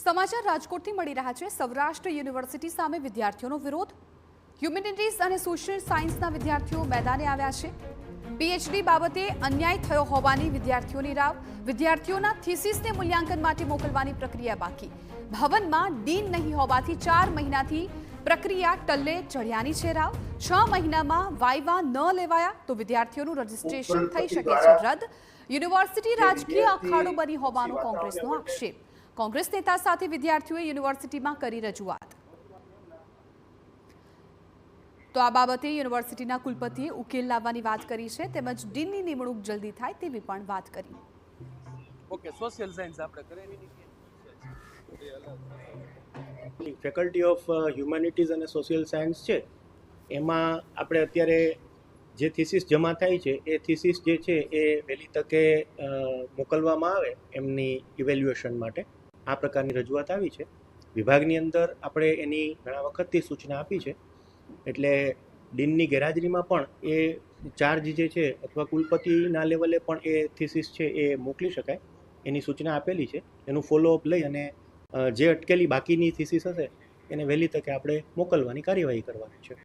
સમાચાર રાજકોટથી મળી રહ્યા છે। સૌરાષ્ટ્ર યુનિવર્સિટી સામે વિદ્યાર્થીઓનો વિરોધ। હ્યુમેનિટીઝ અને સોશિયલ સાયન્સના વિદ્યાર્થીઓ મેદાને આવ્યા છે। પીએચડી બાબતે અન્યાય થયો હોવાની વિદ્યાર્થીઓની રાવ। વિદ્યાર્થીઓના થીસીસને મૂલ્યાંકન માટે મોકલવાની પ્રક્રિયા બાકી। ભવનમાં ડીન નહીં હોવાથી 4 મહિનાથી પ્રક્રિયા ટલ્લે ચઢ્યાની છે રાવ। 6 મહિનામાં વાયવા ન લેવાયા તો વિદ્યાર્થીઓનું રજીસ્ટ્રેશન થઈ શકે છે રદ। યુનિવર્સિટી રાજકીય અખાડો બની હોવાનો કોંગ્રેસનો આક્ષેપ। કોંગ્રેસ નેતા સાથે વિદ્યાર્થીઓએ યુનિવર્સિટીમાં કરી રજૂઆત। તો આ બાબતે યુનિવર્સિટીના કુલપતિએ ઉકેલ લાવવાની વાત કરી છે, તેમજ ડીનની નિમણૂક જલ્દી થાય તેવી પણ વાત કરી। ઓકે, સોશિયલ સાયન્સ આપણે કરેલી ફેકલ્ટી ઓફ હ્યુમેનિટીઝ અને સોશિયલ સાયન્સ છે, એમાં આપણે અત્યારે જે થીસીસ જમા થાય છે એ થીસીસ જે છે એ વહેલી તકે મોકલવામાં આવે એમની ઇવેલ્યુએશન માટે। આ પ્રકારની રજૂઆત આવી છે। વિભાગની અંદર આપણે એની ઘણા વખતથી સૂચના આપી છે, એટલે ડીનની ગેરહાજરીમાં પણ એ ચાર્જ જે છે અથવા કુલપતિના લેવલે પણ એ થીસીસ છે એ મોકલી શકાય એની સૂચના આપેલી છે। એનું ફોલોઅપ લઈ અને જે અટકેલી બાકીની થીસીસ હશે એને વહેલી તકે આપણે મોકલવાની કાર્યવાહી કરવાની છે।